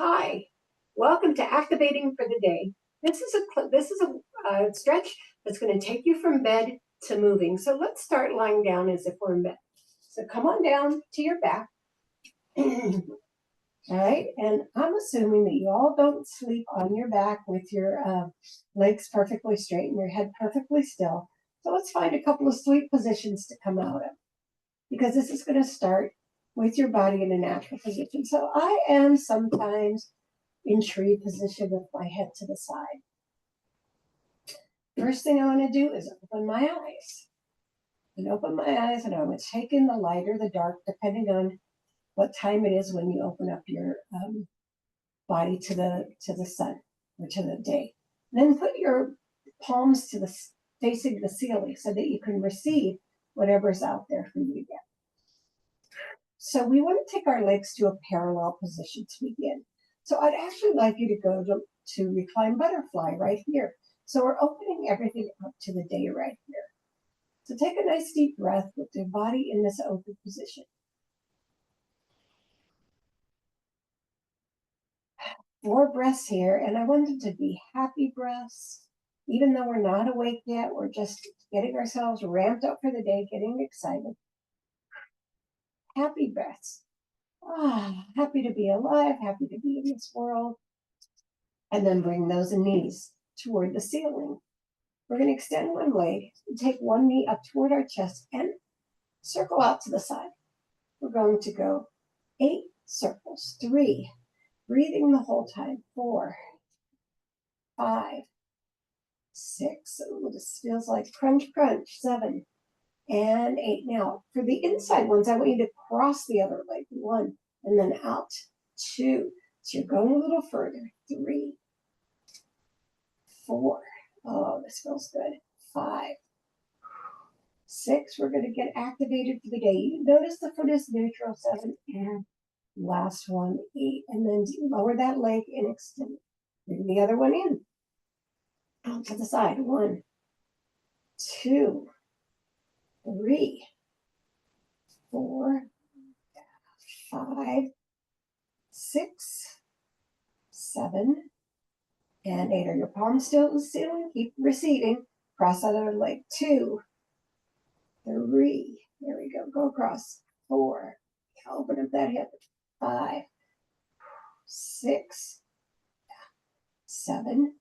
Hi, welcome to Activating for the Day. This is a stretch that's going to take you from bed to moving. So let's start lying down as if we're in bed. So come on down to your back. All right, and I'm assuming that you all don't sleep on your back with your legs perfectly straight and your head perfectly still. So let's find a couple of sleep positions to come out of, because this is going to start with your body in a natural position. So I am sometimes in tree position with my head to the side. First thing I want to do is open my eyes. And open my eyes, and I'm going to take in the light or the dark, depending on what time it is when you open up your body to the sun or to the day. Then put your palms to the facing the ceiling so that you can receive whatever's out there for you to get. So we want to take our legs to a parallel position to begin. So I'd actually like you to go to recline butterfly right here. So we're opening everything up to the day right here. So take a nice deep breath with your body in this open position. 4 breaths here, and I want them to be happy breaths. Even though we're not awake yet, we're just getting ourselves ramped up for the day, getting excited. Happy breaths. Happy to be alive, happy to be in this world. And then bring those knees toward the ceiling. We're going to extend one leg and take one knee up toward our chest and circle out to the side. We're going to go 8 circles. 3, breathing the whole time. 4, 5, 6. Oh, this feels like crunch, crunch. 7 and 8. Now, for the inside ones, I want you to cross the other leg. 1 and then out. 2. So you're going a little further. 3, 4. Oh, this feels good. 5, 6. We're going to get activated for the day. You notice the foot is neutral. 7 and last one. 8. And then lower that leg and extend it. Bring the other one in. Out to the side. 1, 2, 3, 4, 5, 6, 7, and 8. Are your palms still at the ceiling? Keep receiving. Cross that other leg. 2, 3. There we go. Go across. 4. Open up that hip. 5, 6, 7,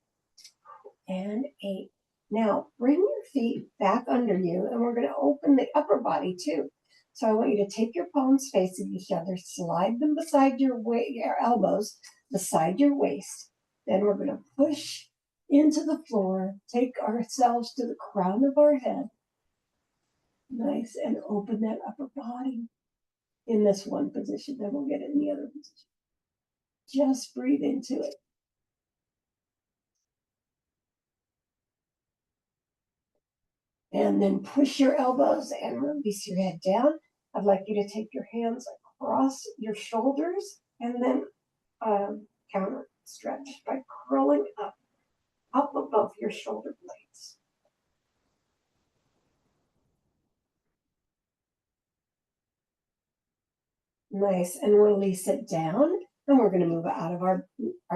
and 8. Now bring your feet back under you, and we're going to open the upper body too. So I want you to take your palms facing each other, slide them beside your elbows, beside your waist. Then we're going to push into the floor, take ourselves to the crown of our head. Nice, and open that upper body in this one position. Then we'll get it in the other position. Just breathe into it. And then push your elbows and release your head down. I'd like you to take your hands across your shoulders and then counter stretch by curling up above your shoulder blades. Nice, and release it down. And we're going to move out of our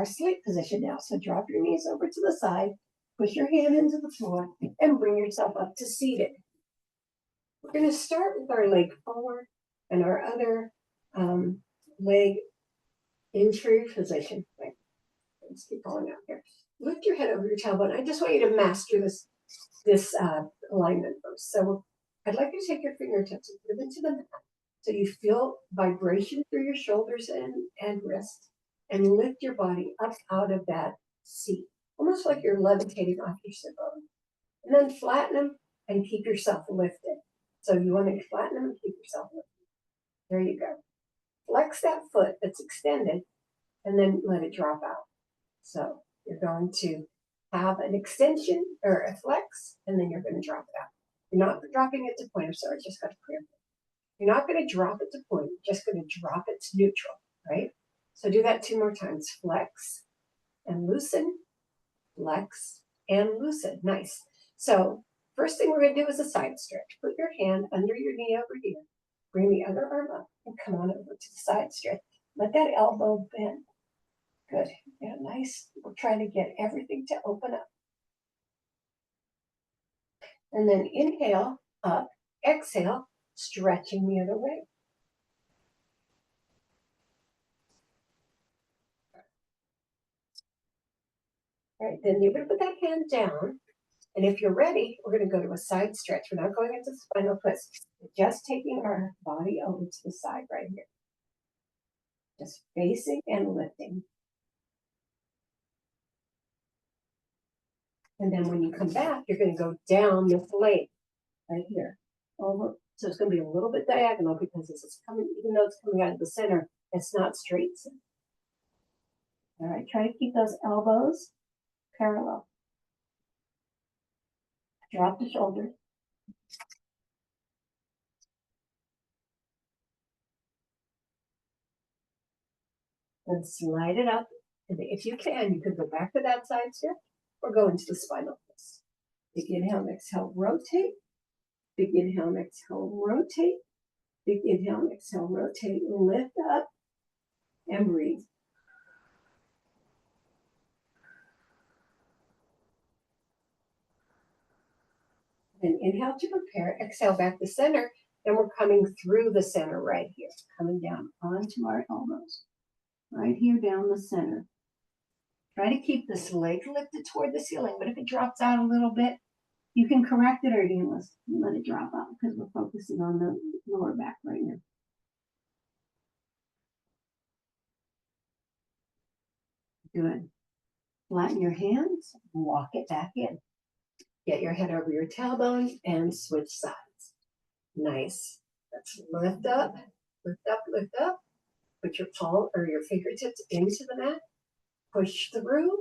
sleep position now. So drop your knees over to the side, push your hand into the floor, and bring yourself up to seated. We're going to start with our leg forward and our other leg in tree position. Right. Let's keep going out here. Lift your head over your tailbone. I just want you to master this alignment first. So I'd like you to take your fingertips and put them into the mat so you feel vibration through your shoulders and wrists, and lift your body up out of that seat, almost like you're levitating off your sit bone. And then flatten them and keep yourself lifted. So you want to flatten them and keep yourself lifted. There you go. Flex that foot that's extended and then let it drop out. So you're going to have an extension or a flex, and then you're going to drop it out. You're not dropping it to point. I'm sorry, just got to clear it. You're not going to drop it to point. You're just going to drop it to neutral, right? So do that 2 more times. Flex and loosen, flex and loosen. Nice. So first thing we're going to do is a side stretch. Put your hand under your knee over here. Bring the other arm up and come on over to the side stretch. Let that elbow bend. Good. Yeah, nice. We're trying to get everything to open up. And then inhale, up, exhale, stretching the other way. All right, then you're going to put that hand down. And if you're ready, we're going to go to a side stretch. We're not going into the spinal twist. We're just taking our body over to the side right here. Just facing and lifting. And then when you come back, you're going to go down this leg right here. Over. So it's going to be a little bit diagonal because this is coming, even though it's coming out of the center, it's not straight. All right, try to keep those elbows parallel. Drop the shoulders. And slide it up. And if you can, you could go back to that side stretch or go into the spinal twist. Big inhale, exhale, rotate. Big inhale, exhale, rotate. Big inhale, exhale, rotate. Lift up and breathe. And inhale to prepare. Exhale back to center. And we're coming through the center right here. Coming down onto our elbows. Right here down the center. Try to keep this leg lifted toward the ceiling, but if it drops out a little bit, you can correct it or you can let it drop out because we're focusing on the lower back right now. Good. Flatten your hands, walk it back in. Get your head over your tailbone and switch sides. Nice. Let's lift up, lift up, lift up. Put your palm or your fingertips into the mat. Push through,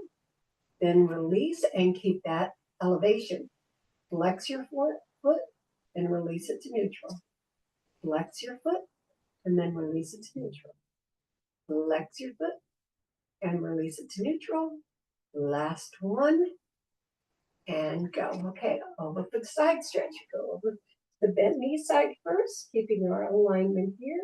then release and keep that elevation. Flex your foot and release it to neutral. Flex your foot and then release it to neutral. Flex your foot and release it to neutral. Last one and go. Okay, over for the side stretch. Go over the bent knee side first, keeping our alignment here.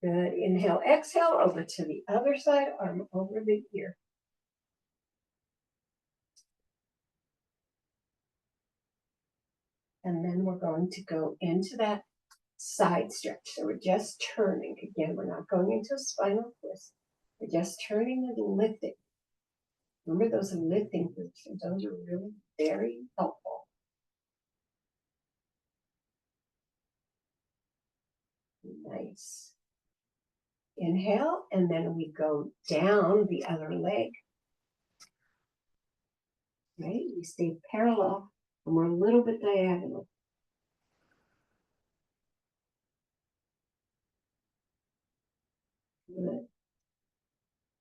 Good. Inhale, exhale over to the other side, arm over the ear. And then we're going to go into that side stretch. So we're just turning. Again, we're not going into a spinal twist. We're just turning and lifting. Remember those lifting positions. Those are really very helpful. Nice. Inhale, and then we go down the other leg. Right? We stay parallel, and we're a little bit diagonal. Good.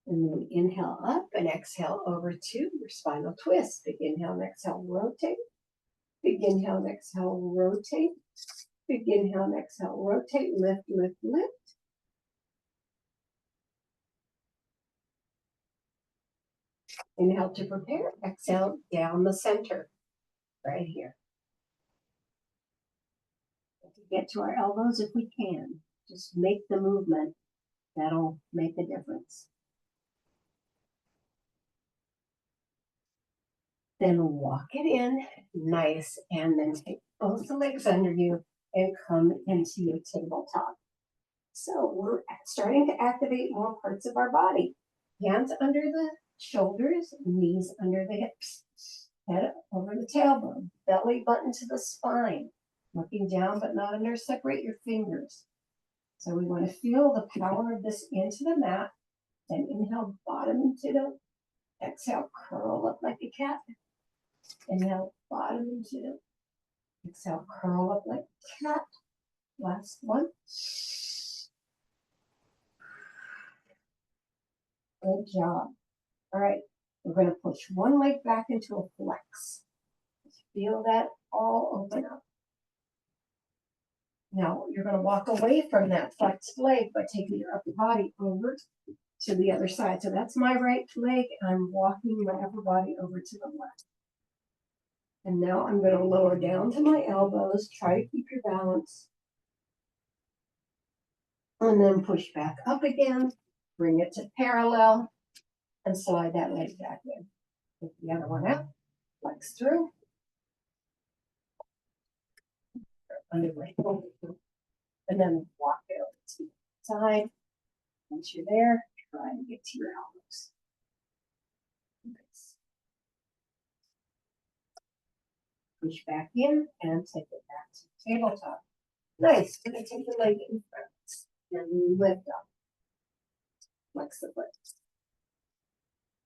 And then inhale up and exhale over to your spinal twist. Big inhale and exhale, rotate. Big inhale and exhale, rotate. Big inhale and exhale, rotate, lift, lift, lift. Inhale to prepare, exhale down the center, right here. Get to our elbows if we can. Just make the movement. That'll make a difference. Then walk it in, nice, and then take both the legs under you and come into your tabletop. So we're starting to activate more parts of our body. Hands under the shoulders, knees under the hips, head over the tailbone, belly button to the spine, looking down but not under. Separate your fingers. So we want to feel the power of this into the mat. Then inhale, bottom into the, exhale, curl up like a cat. Inhale, bottom into, exhale, curl up like a cat. Last one. Good job. All right, we're going to push one leg back into a flex. Feel that all open up. Now, you're going to walk away from that flexed leg by taking your upper body over to the other side. So that's my right leg, and I'm walking my upper body over to the left. And now I'm going to lower down to my elbows. Try to keep your balance. And then push back up again, bring it to parallel, and slide that leg back in. Take the other one out, flex through. Underway. And then walk it over to the side. Once you're there, try and get to your elbows. Nice. Push back in and take it back to the tabletop. Nice. We're going to take the leg in front and lift up. Flex the foot.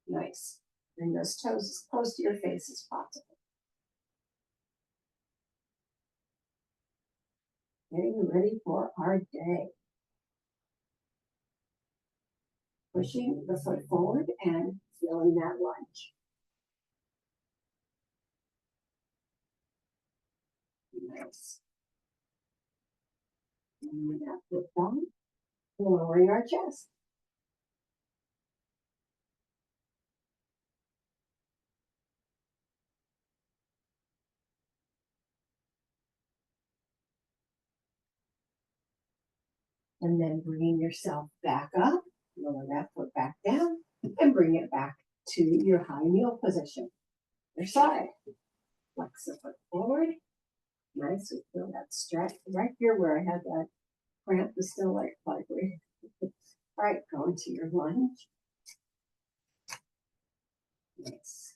Nice. Bring those toes as close to your face as possible. Getting ready for our day. Pushing the foot forward and feeling that lunge. Nice. And with that foot down, lowering our chest. And then bringing yourself back up, lower that foot back down, and bring it back to your high kneel position. Your side. Flex the foot forward. Nice. We feel that stretch right here where I had that cramp is still like vibrating. All right, go into your lunge. Nice.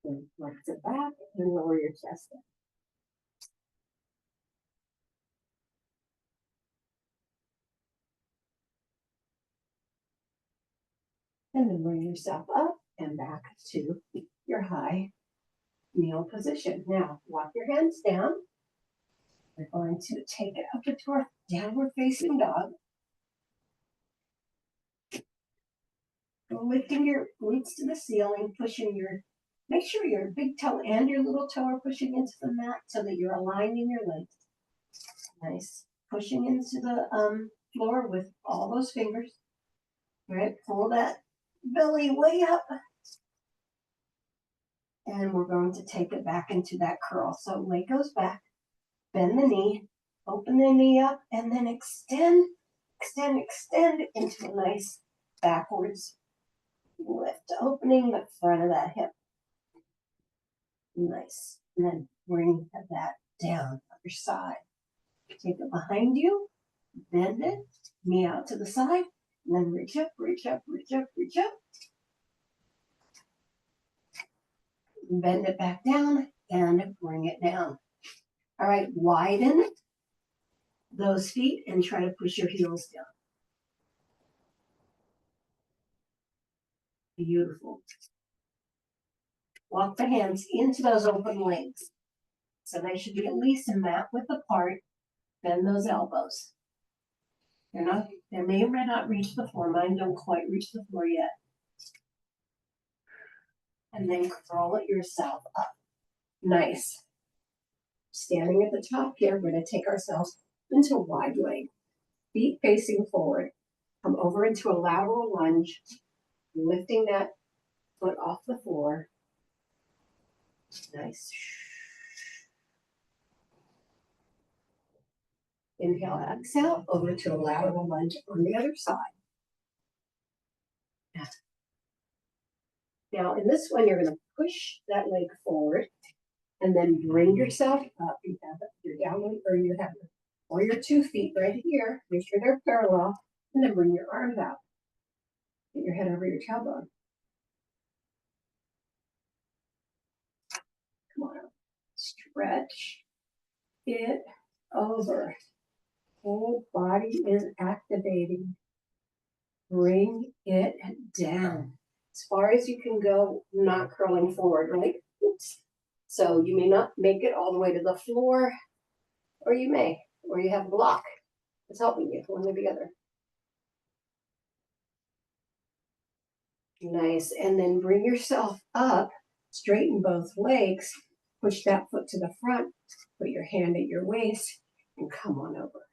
Then flex it back and lower your chest in. And then bring yourself up and back to your high kneel position. Now, walk your hands down. We're going to take it up into our downward facing dog. Lifting your glutes to the ceiling, make sure your big toe and your little toe are pushing into the mat so that you're aligning your legs. Nice. Pushing into the floor with all those fingers. All right, pull that belly way up. And we're going to take it back into that curl. So leg goes back, bend the knee, open the knee up, and then extend into a nice backwards lift, opening the front of that hip. Nice. And then bring that down, other side. Take it behind you, bend it, knee out to the side, and then reach up, reach up, reach up, reach up. Bend it back down and bring it down. All right, widen those feet and try to push your heels down. Beautiful. Walk the hands into those open legs. So they should be at least a mat width apart. Bend those elbows. They may or may not reach the floor. Mine don't quite reach the floor yet. And then curl it yourself up. Nice. Standing at the top here, we're going to take ourselves into a wide leg. Feet facing forward. Come over into a lateral lunge, lifting that foot off the floor. Nice. Inhale, exhale, over to a lateral lunge on the other side. Now, in this one, you're going to push that leg forward and then bring yourself up. You have your downward, or your 2 feet right here. Make sure they're parallel, and then bring your arms out. Get your head over your tailbone. Come on up. Stretch it over. Whole body is activating. Bring it down. As far as you can go, not curling forward, right? Oops. So you may not make it all the way to the floor, or you may, or you have a block that's helping you, one or the other. Nice. And then bring yourself up, straighten both legs, push that foot to the front, put your hand at your waist, and come on over.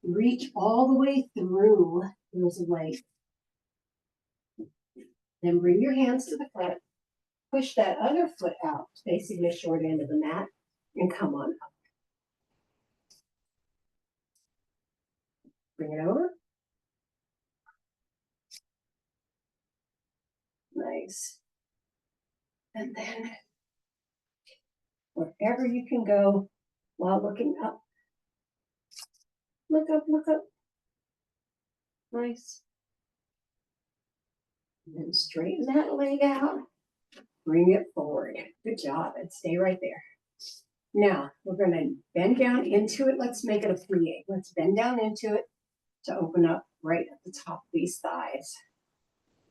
Reach all the way through those legs. Then bring your hands to the front. push that other foot out, facing the short end of the mat, and come on up. Bring it over. Nice. And then wherever you can go while looking up. Look up, look up. Nice. And then straighten that leg out. Bring it forward. Good job. And stay right there. Now, we're going to bend down into it. Let's make it a plie. Let's bend down into it to open up right at the top of these thighs.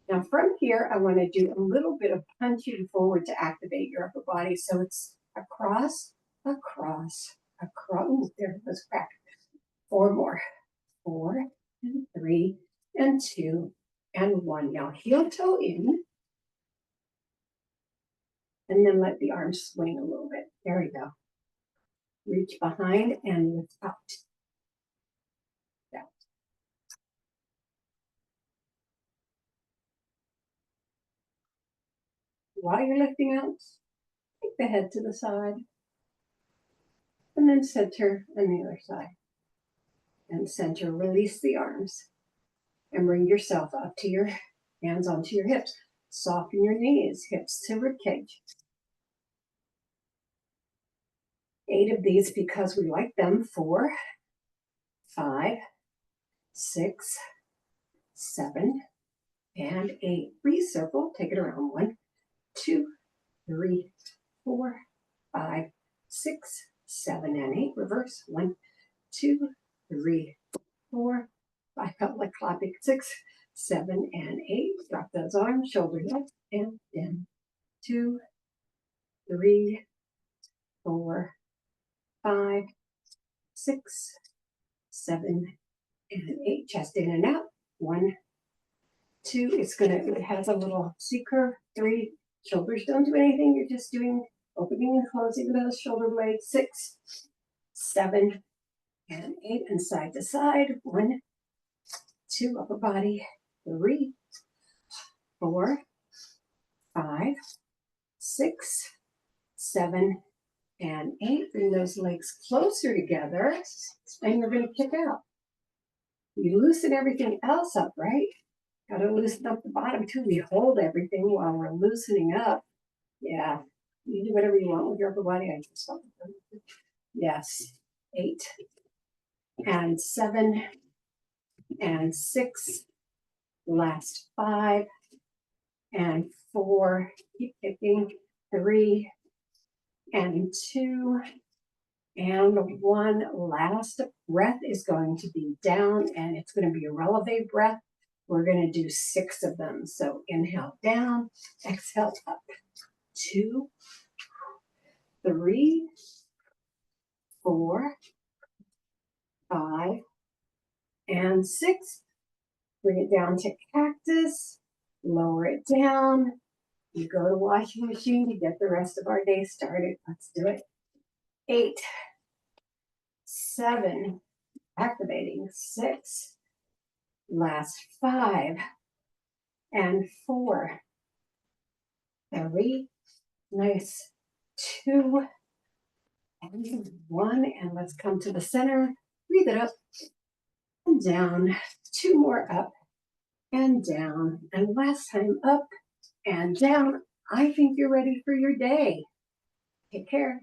Now, from here, I want to do a little bit of punching forward to activate your upper body. So it's across, across, across. Ooh, there it goes, crack. 4 more. 4, and 3, and 2, and 1. Now, heel toe in. And then let the arms swing a little bit. There we go. Reach behind and lift out. Down. While you're lifting out, take the head to the side. And then center on the other side. And center, release the arms. And bring yourself up to your hands onto your hips. Soften your knees, hips to ribcage. 8 of these because we like them. 4, 5, 6, 7, and 8. Recircle, take it around. 1, 2, 3, 4, 5, 6, 7, and 8. Reverse. 1, 2, 3, 4, 5. Felt like clapping. 6, 7, and 8. Drop those arms, shoulders up and down. 2, 3, 4, 5, 6, 7, and 8. Chest in and out. 1, 2. It has a little C curve. 3. Shoulders don't do anything. You're just doing opening and closing those shoulder blades. 6, 7, and 8. And side to side. 1, 2. Upper body. 3, 4, 5, 6, 7, and 8. Bring those legs closer together, and you're going to kick out. You loosen everything else up, right? Got to loosen up the bottom too. We hold everything while we're loosening up. Yeah, you do whatever you want with your upper body. I just felt it. Yes, 8, and 7, and 6. Last 5, and 4. Keep kicking. 3, and 2, and 1. Last breath is going to be down, and it's going to be a releve breath. We're going to do 6 of them. So inhale down, exhale up. 2, 3, 4, 5, and 6. Bring it down to cactus. Lower it down. You go to washing machine to get the rest of our day started. Let's do it. 8, 7, activating. 6, last 5, and 4, 3, nice, 2, and 1, and let's come to the center. Breathe it up and down. 2 more up and down, and last time up and down. I think you're ready for your day. Take care.